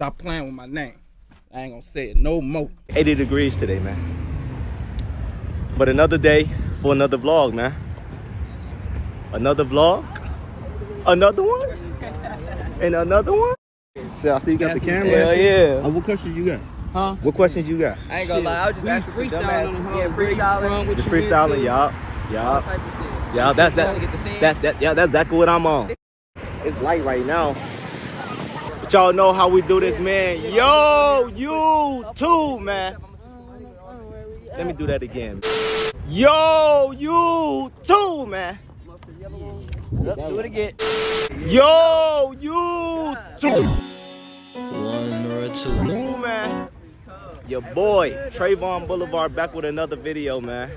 Stop playing with my name. I ain't gonna say it no more. 80 degrees today, man. But another day for another vlog, man. Another vlog. Another one. And another one. So I see you got the camera. Hell yeah. What questions you got? Huh? What questions you got? I ain't gonna lie, I was just asking some dumbass. Yeah, freestyling. Just freestyling, y'all. Type of shit. Yeah, that's Trying to get the scene. that's exactly what I'm on. It's light right now. But y'all know how we do this, man. Yo, you too, man. Let me do that again. Yo, you too, man. Do it again. Yo, you too. One or two. Ooh, man. Your boy, Trevaujne Boulevard, back with another video, man.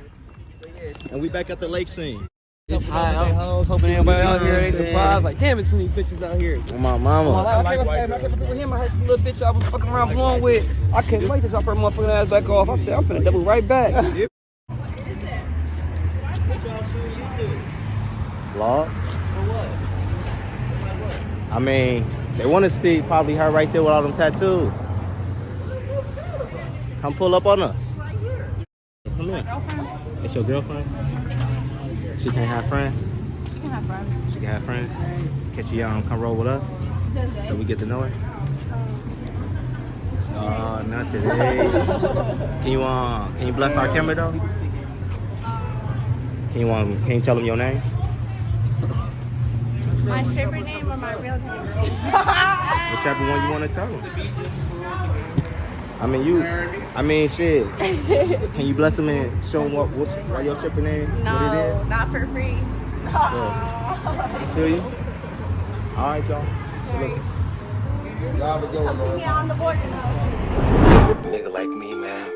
And we back at the lake scene. It's high. I was hoping everybody out here ain't surprised. Like, damn, it's plenty bitches out here. Oh, my mama. I can't for him. I had some little bitch I was fucking around blowing with. I can't wait to drop her motherfucking ass back off. I said, I'm finna double right back. Vlog? I mean, they want to see probably her right there with all them tattoos. Come pull up on us. Come here. It's your girlfriend? She can't have friends? She can have friends. She can have friends? Can she come roll with us? So we get to know her? Oh, not today. Can you bless our camera though? Can you tell them your name? My stripper name or my real name? Whichever one you want to tell them. I mean, shit. Can you bless them and show them what your stripper name, what it is? Not for free. I feel you. All right, y'all. Come see me on the board now. Nigga like me, man.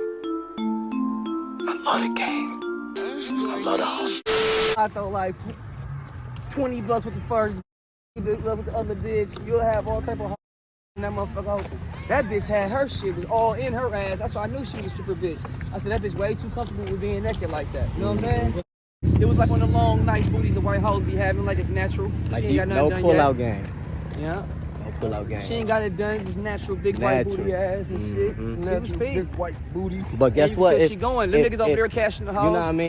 I love the game. I love the house. I throw like 20 bucks with the first, with the other bitch. You'll have all type of in that motherfucker open. That bitch had her shit was all in her ass. That's why I knew she was a stripper bitch. I said that bitch way too comfortable with being naked like that. You know what I'm saying? It was like one of the long, nice booties the white hoes be having, like it's natural. Like She ain't got no nothing pull done out yet. game. Yeah. No pull out game. She ain't got it done. It's just natural, big white booty ass and shit. She was big white booty. But guess what? She going. Them niggas over there cashing the house. You know what I mean?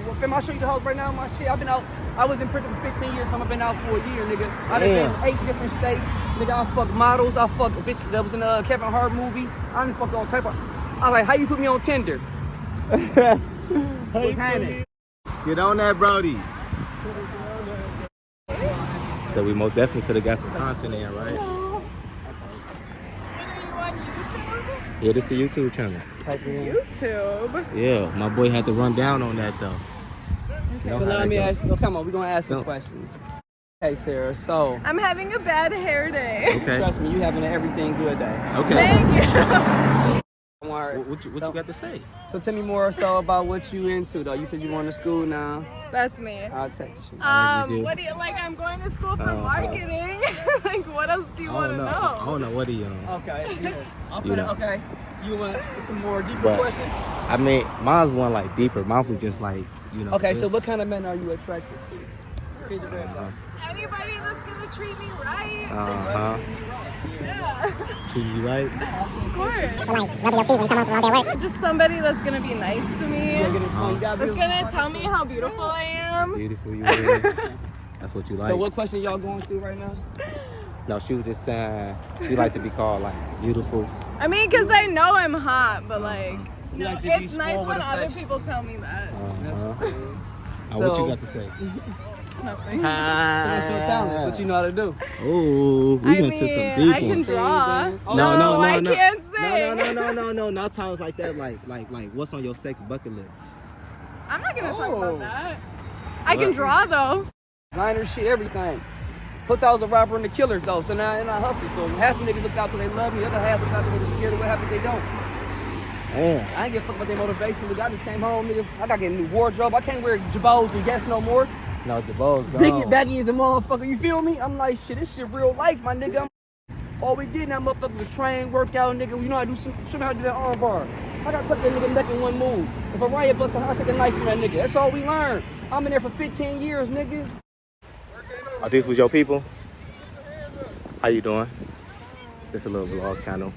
Well, fam, I'll show you the house right now. My shit. I've been out. I was in prison for 15 years. I've been out for a year, nigga. I done been 8 different states. Nigga, I fuck models. I fuck a bitch that was in a Kevin Hart movie. I done fucked all type of. I'm like, how you put me on Tinder? What's happening? Get on that, Brody. So we most definitely could have got some content in, right? What are you on YouTube? Yeah, this is a YouTube channel. YouTube? Yeah, my boy had to run down on that though. Okay. So let me ask you. Oh, come on, we're gonna ask some questions. Hey, Sarah. So. I'm having a bad hair day. Okay. Trust me, you having an everything good day. Okay. Thank you. What you got to say? So tell me more so about what you into though. You said you going to school now. That's me. I'll text you. What do you like? I'm going to school for marketing. Like, what else do you want to know? I don't know. What do you know? Okay. I'm You finna, know. okay. You want some more deeper But- questions? I mean, mine's one like deeper. Mine was just like, you know. Okay, this. so what kind of men are you attracted to? Anybody that's gonna treat me right. Yeah. Treat you right. Of course. Just somebody that's gonna be nice to me. That's gonna tell me how beautiful I am. Beautiful you is. That's what you like. So what question y'all going through right now? No, she was just saying she like to be called like beautiful. I mean, cause I know I'm hot, but like, You no, like to be it's nice small when with other affection. people tell me that. What So- you got to say? Nothing. So what's your talents? What you know how to do? Oh, we I went to some mean, deep I can ones. draw. No, I can't sing. No. Not talents like that. Like, what's on your sex bucket list? I'm not gonna talk about that. I can draw though. Designer shit, everything. Plus I was a rapper and a killer though, so now I hustle. So half the niggas look out because they love me, the other half look out because they're scared of what happens if they don't. Damn. I ain't give a fuck about their motivation, but I just came home, nigga. I gotta get a new wardrobe. I can't wear Jabos and Guess no more. No, the ball's gone. Biggie, baggy as a motherfucker, you feel me? I'm like, shit, this shit real life, my nigga. All we did in that motherfucker was train, workout, nigga. You know how to do some, show me how to do that arm bar. I gotta cut that nigga neck in one move. If a riot busts, I take a knife from that nigga. That's all we learned. I'm in there for 15 years, nigga. Oh, these was your people? How you doing? This a little vlog channel.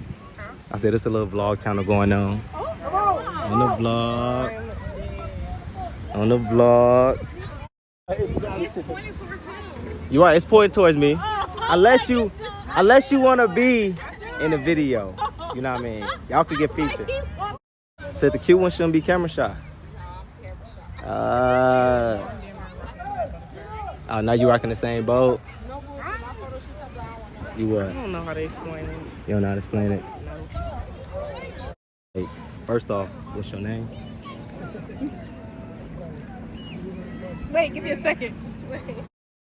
I said it's a little vlog channel going on. On the vlog. On the vlog. You're right, it's pointing towards me. Unless you wanna be in the video. You know what I mean? Y'all could get featured. Said the cute one shouldn't be camera shy. Oh, now you rocking the same boat? You what? I don't know how to explain it. You don't know how to explain it? No. Hey, first off, what's your name? Wait, give me a second.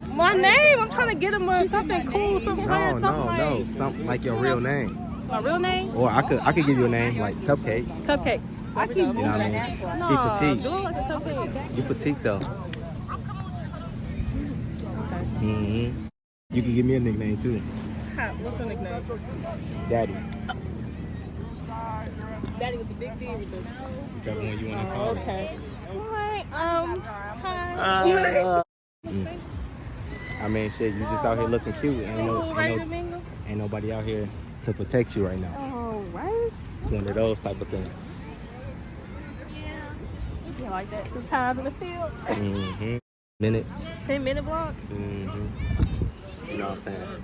My name? I'm trying to get him something cool, something weird, No. Something like your real name. My real name? Or I could give you a name like Cupcake. Cupcake. I keep You know what I mean? She petite. Do it like a cupcake. You petite though. Okay. You can give me a nickname too. What's your nickname? Daddy. Daddy with the big D with the... Whichever one you want to call Okay. Alright, hi. it. I mean, shit, you just out here looking cute. Ain't nobody out here to protect you right now. Oh, right. It's one of those type of things. You like that sometimes in the field? Minutes. 10-minute vlogs? You know what I'm saying?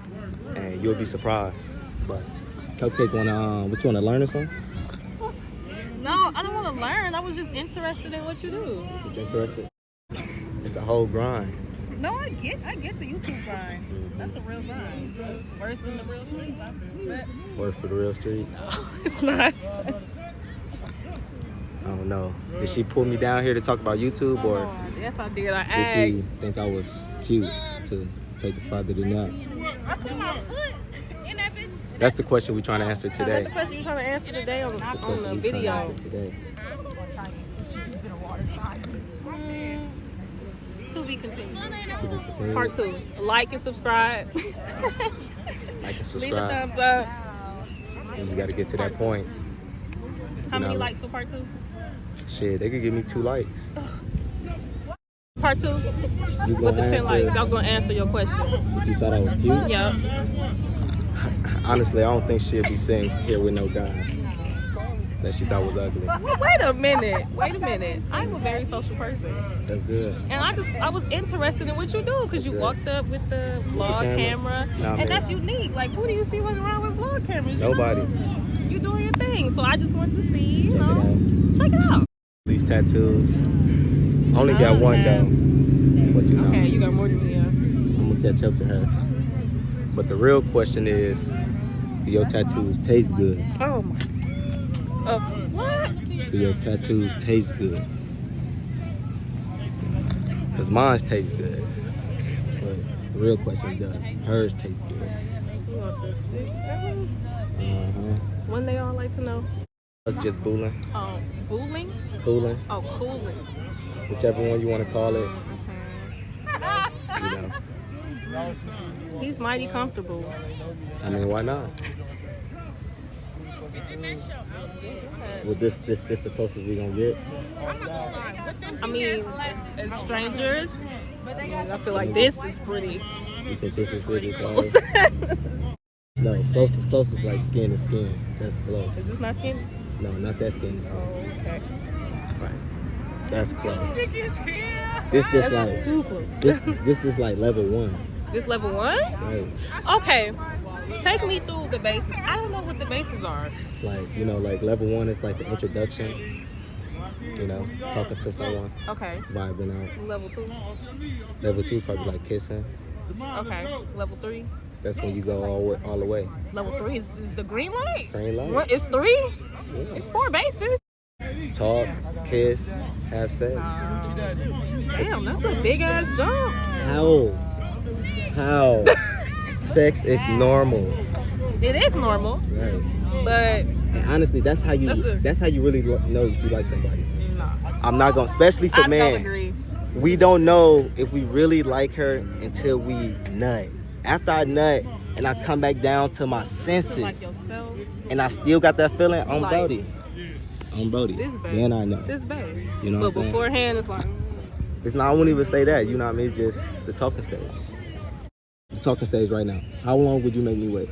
And you'll be surprised. But Cupcake what you wanna learn or something? No, I don't want to learn. I was just interested in what you do. Just interested? It's a whole grind. No, I get the YouTube grind. That's a real grind. It's worse than the real streets. I bet. Work for the real street. It's not. I don't know. Did she pull me down here to talk about YouTube, or Yes, I did. I did asked. she think I was cute to take it farther than that? I put my foot in that bitch. That's the question we're trying to answer today. That's the question you're trying to answer today on the video. Today. To be continued. To be continued. Part 2. Like and subscribe. Like and subscribe. Leave a thumbs up. We just got to get to that point. How many likes for part 2? Shit, they could give me 2 likes. Part 2? With the 10 likes. Y'all gonna answer your question. If you thought I was cute? Yeah. Honestly, I don't think she'll be sitting here with no guy that she thought was ugly. Wait a minute. I'm a very social person. That's good. And I was interested in what you do because you walked up with the vlog camera. Nah, and that's unique. Like, who do you see walking around with vlog cameras? Nobody. You doing your thing. So I just wanted to see, check it out. These tattoos. Only got one though. But you know. Okay, you got more than me, yeah. I'm gonna catch up to her. But the real question is, do your tattoos taste good? Oh my. What? Do your tattoos taste good? Cause mine taste good. But the real question does hers taste good? You want this? When they all like to know? Us just booling. Oh, booling? Cooling. Oh, cooling. Whichever one you want to call it. You know. He's mighty comfortable. I mean, why not? Well, this the closest we gonna get. I mean, as strangers, I feel like this is pretty. You think this is pretty close? No, closest like skin to skin. That's close. Is this not skin? No, not that skin to skin. Oh, okay. Right. That's close. Sick as hell. This just That's like too close. this like level 1. This level 1? Right. Okay. Take me through the basics. I don't know what the bases are. Like, you know, like level 1 is like the introduction. You know, talking to someone. Okay. Vibing out. Level 2. Level 2 is probably like kissing. Okay. Level 3. That's when you go all the way. Level 3 is the green light. Green light. What? It's 3? Yeah. It's 4 bases. Talk, kiss, have sex. Damn, that's a big ass jump. How? Sex is normal. It is normal, Right. but And honestly, that's how you really know if you like somebody. I'm not gonna, especially for I men. don't agree. We don't know if we really like her until we nut. After I nut and I come back down to my senses, Like yourself. and I still got that feeling on Like, Brody. On Brody. This babe. Then I know. This babe. You know but what I'm saying? beforehand, it's like. It's not, I won't even say that. You know what I mean? It's just the talking stage. The talking stage right now. How long would you make me wait?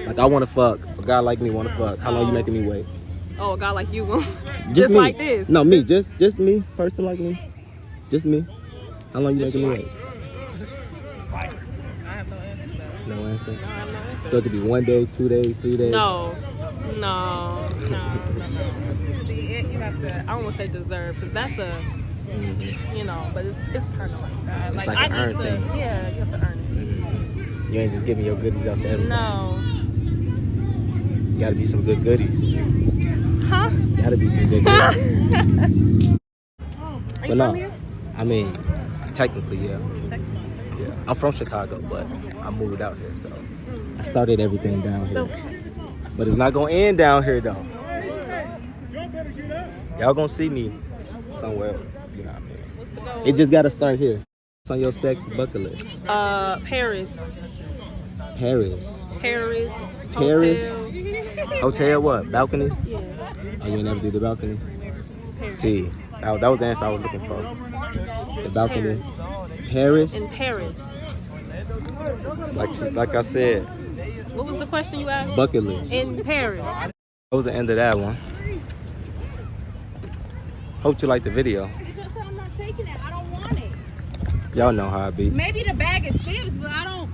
Like I want to fuck. A guy like me want to fuck. How long you making me wait? Oh, a guy like you won't. Just me. like this. No, me. Just me. Person like me. Just me. How long you making me wait? I have no answer to that. No answer. No, I have no answer. So it could be 1 day, 2 days, 3 days. No. See, you have to. I don't want to say deserve because that's a, you know, but it's kind of like that. It's like an earned thing. Yeah, you have to earn it. You ain't just giving your goodies out to everybody. No. Gotta be some good goodies. Huh? Gotta be some good goodies. Are you from here? I mean, technically, yeah. Technically. Yeah. I'm from Chicago, but I moved out here, so I started everything down here. Okay. But it's not gonna end down here, though. Y'all gonna see me somewhere else. You know what I mean? What's the goal? It just gotta start here. It's on your sex bucket list. Paris. Paris. Terrace. Terrace? Hotel what? Balcony? Yeah. Oh, you ain't never did the balcony? Paris. See, that was the answer I was looking for. The balcony. Paris? In Paris. Like I said, What was the question you asked? bucket list. In Paris. That was the end of that one. Hope you liked the video. I'm not taking it. I don't want it. Y'all know how I be. Maybe the bag of chips, but I don't.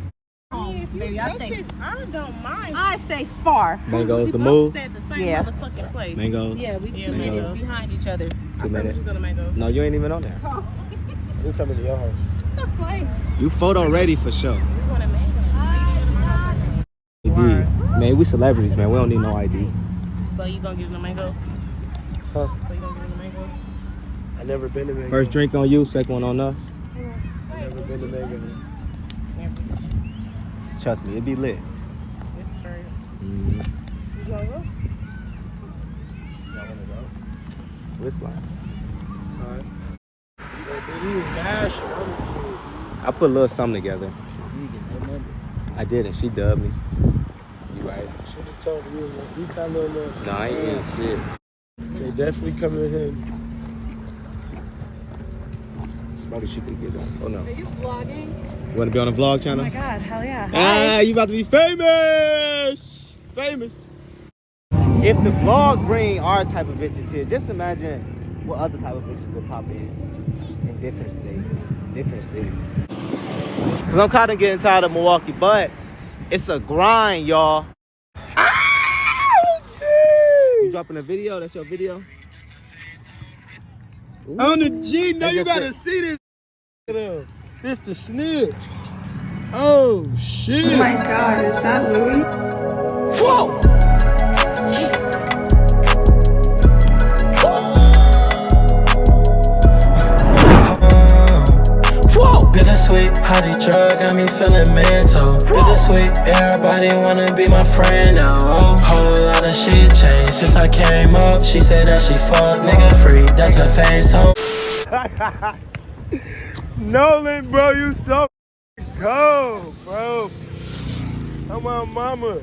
Maybe I stay. I don't mind. I stay far. Mangoes the move. Stay at the same motherfucking place. Mangoes. Yeah, we 2 Mangoes. minutes behind each other. 2 minutes. Go to Mangoes. No, you ain't even on there. Who coming to your house? You photo ready for sure. We want a mango. ID. Man, we celebrities, man. We don't need no ID. So you gonna give them the mangoes? Huh? So you gonna give them the mangoes? I never been to Mango. First drink on you, second one on us. I never been to Mango. Trust me, it be lit. It's straight. Mm-hmm. You gonna go? Y'all wanna go? Which line? Alright. Yeah, baby was mashing. I put a little something together. I did, and she dubbed me. You right? Should have told you, like, eat that little much. No, I ain't eating shit. They definitely coming to him. Probably she could get on. Oh no. Are you vlogging? You want to be on a vlog channel? Oh my God, hell yeah. Ah, you about to be famous! Famous! If the vlog bring our type of bitches here, just imagine what other type of bitches would pop in different states, different cities. Cause I'm kind of getting tired of Milwaukee, but it's a grind, y'all. You dropping a video? That's your video? Ooh. On the G, no, That's you just gotta it. see this. This the snitch. Oh shit. Oh my God, is that Louis? Whoa! Bittersweet, how these drugs got me feeling mental. Bittersweet, everybody wanna be my friend now. Oh, whole lot of shit changed since I came up. She said that she fuck nigga free, that's her face home. Nolan, bro, you so cold, bro. I'm on mama.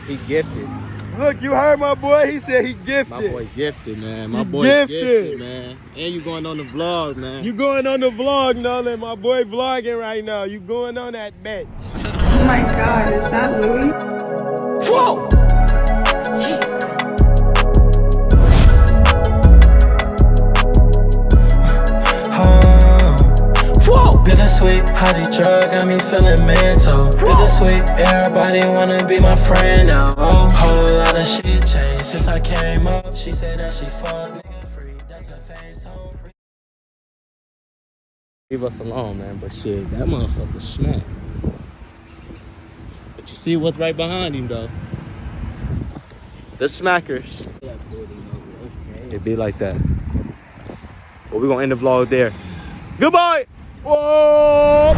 He gifted. Look, you heard my boy. He said he gifted. My boy gifted, man. My You boy gifted. man. And you going on the vlog, man. You going on the vlog, Nolan. My boy vlogging right now. You going on that bench. Oh my God, is that Louis? Whoa! Bittersweet, how these drugs got me feeling mental. Bittersweet, everybody wanna be my friend now. Oh, whole lot of shit changed since I came up. She said that she fuck nigga free, that's her face home. Leave us alone, man. But shit, that motherfucker smack. But you see what's right behind him, though. The smackers. It be like that. But we're gonna end the vlog there. Goodbye! Whoa!